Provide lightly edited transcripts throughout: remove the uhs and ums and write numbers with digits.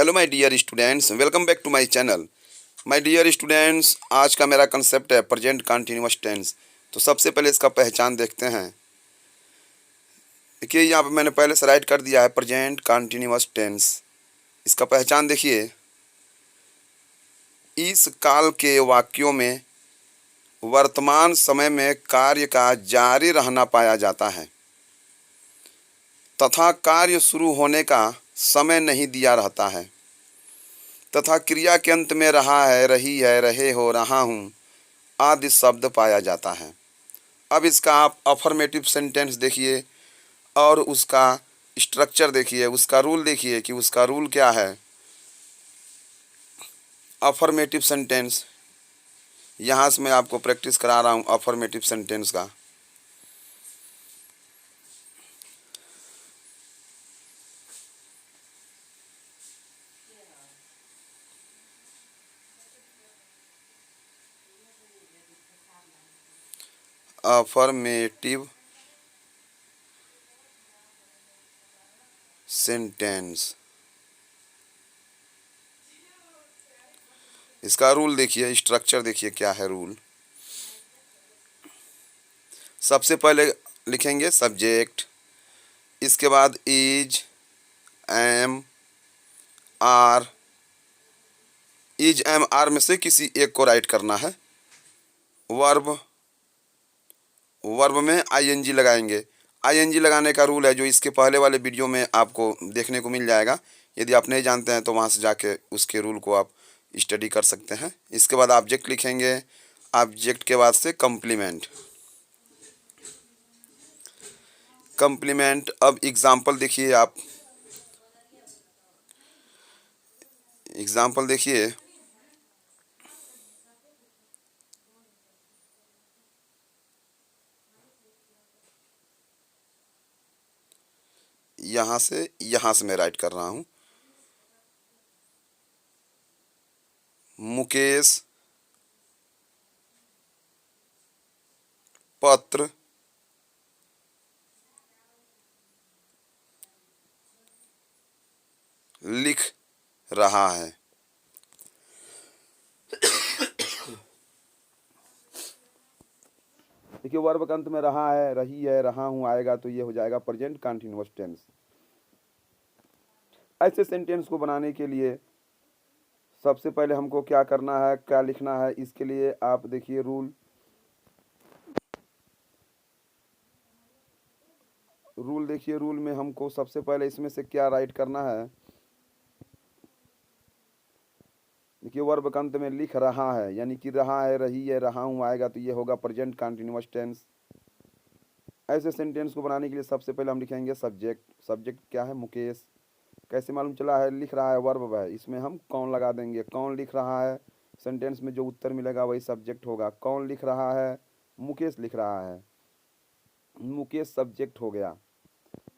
Hello my dear students, welcome back to my channel. My dear students, आज का मेरा concept है present continuous tense. तो सबसे पहले इसका पहचान देखते हैं। देखिए, यहाँ पे मैंने पहले से राइट कर दिया है प्रेजेंट कंटिन्यूअस टेंस। इसका पहचान देखिए, इस काल के वाक्यों में वर्तमान समय में कार्य का जारी रहना पाया जाता है तथा कार्य शुरू होने का समय नहीं दिया रहता है तथा क्रिया के अंत में रहा है, रही है, रहे हो, रहा हूँ आदि शब्द पाया जाता है। अब इसका आप अफर्मेटिव सेंटेंस देखिए और उसका स्ट्रक्चर देखिए, उसका रूल देखिए कि उसका रूल क्या है। अफर्मेटिव सेंटेंस, यहाँ से मैं आपको प्रैक्टिस करा रहा हूँ अफर्मेटिव सेंटेंस का। अफर्मेटिव सेंटेंस, इसका रूल देखिए, स्ट्रक्चर देखिए क्या है रूल। सबसे पहले लिखेंगे सब्जेक्ट, इसके बाद is, am, are. Is, am, are में से किसी एक को राइट करना है। वर्ब, वर्ब में आईएनजी लगाएंगे। आईएनजी लगाने का रूल है जो इसके पहले वाले वीडियो में आपको देखने को मिल जाएगा। यदि आप नहीं जानते हैं तो वहाँ से जाके उसके रूल को आप स्टडी कर सकते हैं। इसके बाद ऑब्जेक्ट लिखेंगे, ऑब्जेक्ट के बाद से कंप्लीमेंट। कंप्लीमेंट, अब एग्जाम्पल देखिए आप, एग्जाम्पल देखिए। यहाँ से मैं राइट कर रहा हूँ। मुकेश पत्र लिख रहा है। देखिए, वर्ब के अंत में रहा है, रही है, रहा हूँ आएगा तो ये हो जाएगा प्रेजेंट कंटिन्यूअस टेंस। ऐसे सेंटेंस को बनाने के लिए सबसे पहले हमको क्या करना है, क्या लिखना है, इसके लिए आप देखिए रूल। रूल देखिए, रूल में हमको सबसे पहले इसमें से क्या राइट करना है। देखिए, वर्ब के अंत में लिख रहा है, यानी कि रहा है, रही है, रहा हूँ आएगा तो ये होगा प्रेजेंट कंटिन्यूअस टेंस। ऐसे सेंटेंस को बनाने के लिए सबसे पहले हम लिखेंगे सब्जेक्ट। सब्जेक्ट क्या है? मुकेश। कैसे मालूम चला है? लिख रहा है, वर्ब है, इसमें हम कौन लगा देंगे। कौन लिख रहा है, सेंटेंस में जो उत्तर मिलेगा वही सब्जेक्ट होगा। कौन लिख रहा है? मुकेश लिख रहा है, मुकेश सब्जेक्ट हो गया।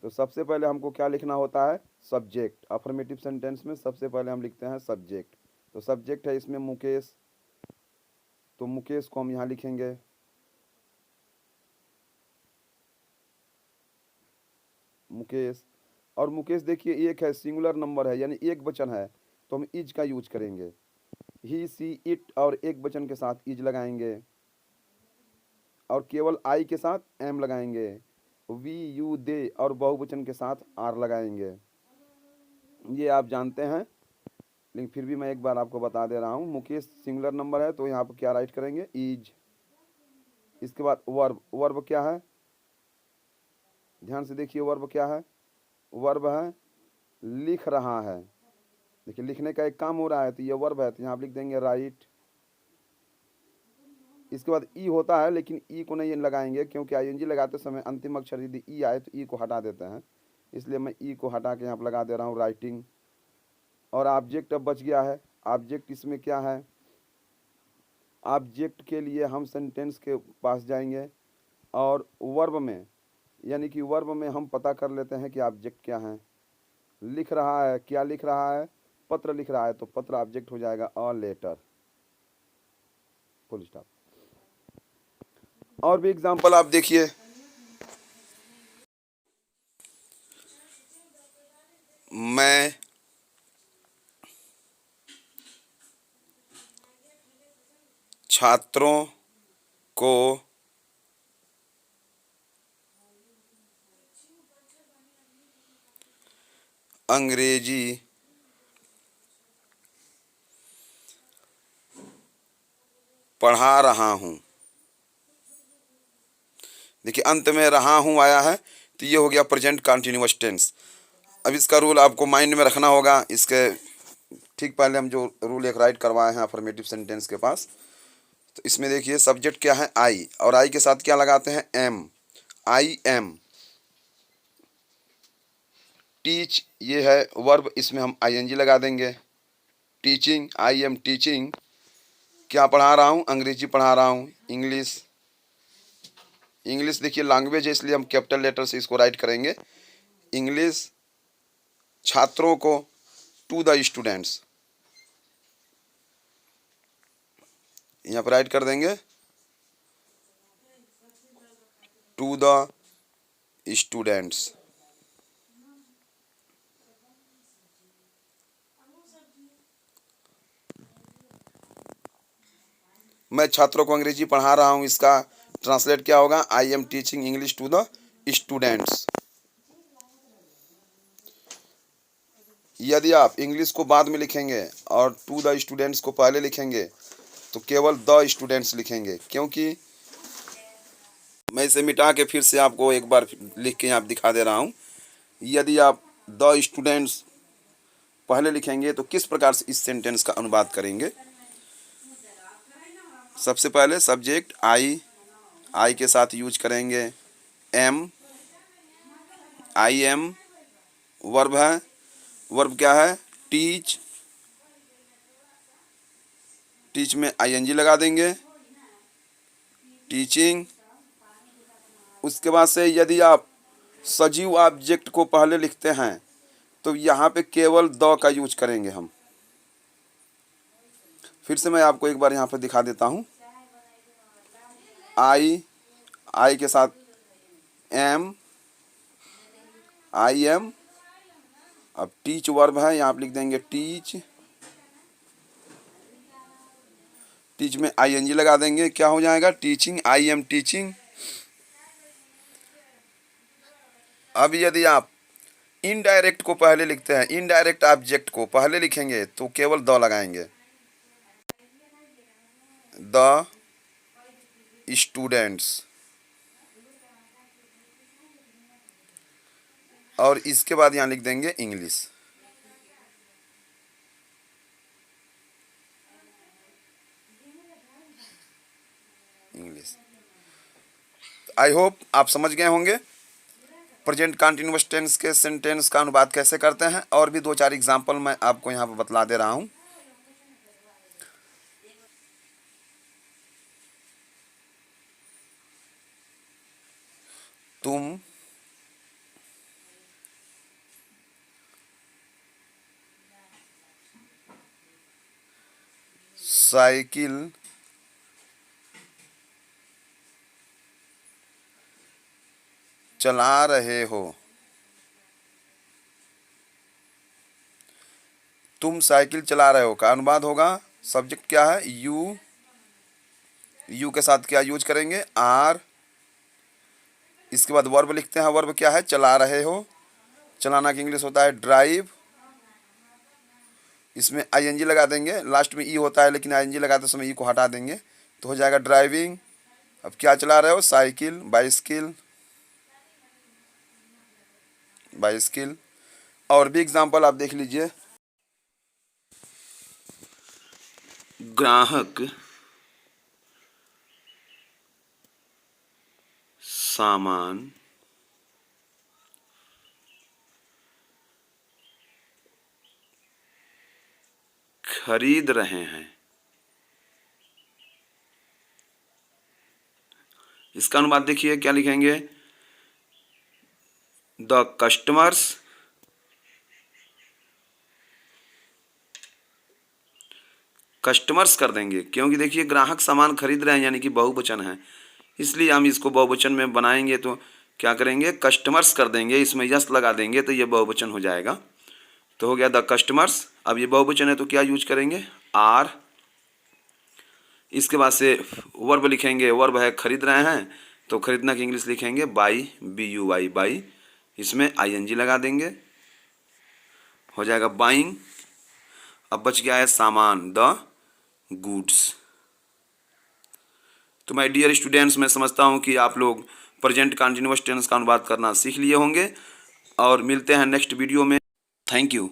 तो सबसे पहले हमको क्या लिखना होता है? सब्जेक्ट। अफर्मेटिव सेंटेंस में सबसे पहले हम लिखते हैं सब्जेक्ट। तो सब्जेक्ट है इसमें मुकेश, तो मुकेश को हम यहाँ लिखेंगे। मुकेश, और मुकेश देखिए एक है, सिंगुलर नंबर है, यानी एक वचन है, तो हम इज का यूज करेंगे। ही, सी, इट और एक वचन के साथ इज लगाएंगे और केवल आई के साथ एम लगाएंगे। वी, यू, दे और बहुवचन के साथ आर लगाएंगे। ये आप जानते हैं, लेकिन फिर भी मैं एक बार आपको बता दे रहा हूँ। मुकेश सिंगुलर नंबर है तो यहाँ पर क्या राइट करेंगे? इज। इसके बाद वर्ब, वर्ब क्या है? ध्यान से देखिए, वर्ब क्या है? वर्ब है लिख रहा है। देखिए, लिखने का एक काम हो रहा है तो ये वर्ब है, तो यहाँ आप लिख देंगे राइट। इसके बाद ई होता है, लेकिन ई को नहीं लगाएंगे क्योंकि आईएनजी लगाते समय अंतिम अक्षर यदि ई आए तो ई को हटा देते हैं, इसलिए मैं ई को हटा के यहाँ पर लगा दे रहा हूँ राइटिंग। और ऑब्जेक्ट अब बच गया है। ऑब्जेक्ट इसमें क्या है? ऑब्जेक्ट के लिए हम सेंटेंस के पास जाएंगे और वर्ब में, यानी कि वर्ब में हम पता कर लेते हैं कि ऑब्जेक्ट क्या है। लिख रहा है, क्या लिख रहा है? पत्र लिख रहा है, तो पत्र ऑब्जेक्ट हो जाएगा अ लेटर, फुल स्टॉप। और भी एग्जांपल आप देखिए। मैं छात्रों को अंग्रेजी पढ़ा रहा हूँ। देखिए अंत में रहा हूँ आया है, तो ये हो गया प्रेजेंट कंटिन्यूअस टेंस। अब इसका रूल आपको माइंड में रखना होगा। इसके ठीक पहले हम जो रूल एक राइट करवाए हैं अफर्मेटिव सेंटेंस के पास, तो इसमें देखिए सब्जेक्ट क्या है आई, और आई के साथ क्या लगाते हैं एम, आई एम। टीच ये है वर्ब, इसमें हम आईएनजी लगा देंगे। टीचिंग, आई एम टीचिंग, क्या पढ़ा रहा हूँ, अंग्रेजी पढ़ा रहा हूँ, इंग्लिश। इंग्लिश देखिए लैंग्वेज है, इसलिए हम कैपिटल लेटर से इसको राइट करेंगे इंग्लिश। छात्रों को, टू द स्टूडेंट्स, यहाँ पर राइट कर देंगे टू द स्टूडेंट्स। मैं छात्रों को अंग्रेजी पढ़ा रहा हूँ, इसका ट्रांसलेट क्या होगा, I am teaching English to the students. यदि आप इंग्लिश को बाद में लिखेंगे और टू द स्टूडेंट्स को पहले लिखेंगे तो केवल द स्टूडेंट्स लिखेंगे, क्योंकि मैं इसे मिटा के फिर से आपको एक बार लिख के यहाँ दिखा दे रहा हूँ। यदि आप द स्टूडेंट्स पहले लिखेंगे तो किस प्रकार से इस सेंटेंस का अनुवाद करेंगे। सबसे पहले सब्जेक्ट आई, आई के साथ यूज करेंगे एम, आई एम। वर्ब है, वर्ब क्या है टीच, टीच में आईएनजी लगा देंगे, टीचिंग। उसके बाद से यदि आप सजीव ऑब्जेक्ट को पहले लिखते हैं तो यहाँ पे केवल द का यूज करेंगे हम। फिर से मैं आपको एक बार यहाँ पर दिखा देता हूँ। आई, आई के साथ एम, आई एम। अब टीच वर्ब है, यहाँ आप लिख देंगे टीच, टीच में आईएनजी लगा देंगे, क्या हो जाएगा टीचिंग, आई एम टीचिंग। अब यदि आप इनडायरेक्ट को पहले लिखते हैं, इनडायरेक्ट ऑब्जेक्ट को पहले लिखेंगे तो केवल द लगाएंगे, द स्टूडेंट्स। और इसके बाद यहाँ लिख देंगे इंग्लिश। इंग्लिश। आई होप आप समझ गए होंगे प्रेजेंट कंटिन्यूअस टेंस के सेंटेंस का अनुवाद कैसे करते हैं। और भी दो चार एग्जांपल मैं आपको यहाँ पर बतला दे रहा हूँ। तुम साइकिल चला रहे हो। तुम साइकिल चला रहे हो का अनुवाद होगा, सब्जेक्ट क्या है यू, यू के साथ क्या यूज करेंगे आर। इसके बाद वर्ब लिखते हैं, वर्ब क्या है चला रहे हो, चलाना की इंग्लिश होता है ड्राइव। इसमें आईएनजी लगा देंगे, लास्ट में ई होता है लेकिन आईएनजी लगाते समय ई को हटा देंगे तो हो जाएगा ड्राइविंग। अब क्या चला रहे हो साइकिल, बाइसिकल, बाइसिकल। और भी एग्जांपल आप देख लीजिए। ग्राहक सामान खरीद रहे हैं। इसका अनुवाद देखिए क्या लिखेंगे, द कस्टमर्स कस्टमर्स कर देंगे, क्योंकि देखिए ग्राहक सामान खरीद रहे हैं यानी कि बहुवचन है, इसलिए हम इसको बहुवचन में बनाएंगे तो क्या करेंगे कस्टमर्स कर देंगे, इसमें यस लगा देंगे तो ये बहुवचन हो जाएगा। तो हो गया द कस्टमर्स। अब ये बहुवचन है तो क्या यूज करेंगे आर। इसके बाद से वर्ब लिखेंगे, वर्ब है खरीद रहे हैं तो खरीदना की इंग्लिश लिखेंगे बाई, BUY बाई, इसमें ING लगा देंगे, हो जाएगा बाइंग। अब बच गया है सामान, द गुड्स। तो माय डियर स्टूडेंट्स, मैं समझता हूँ कि आप लोग प्रेजेंट कंटिन्यूअस टेंस का अनुवाद करना सीख लिए होंगे और मिलते हैं नेक्स्ट वीडियो में। Thank you.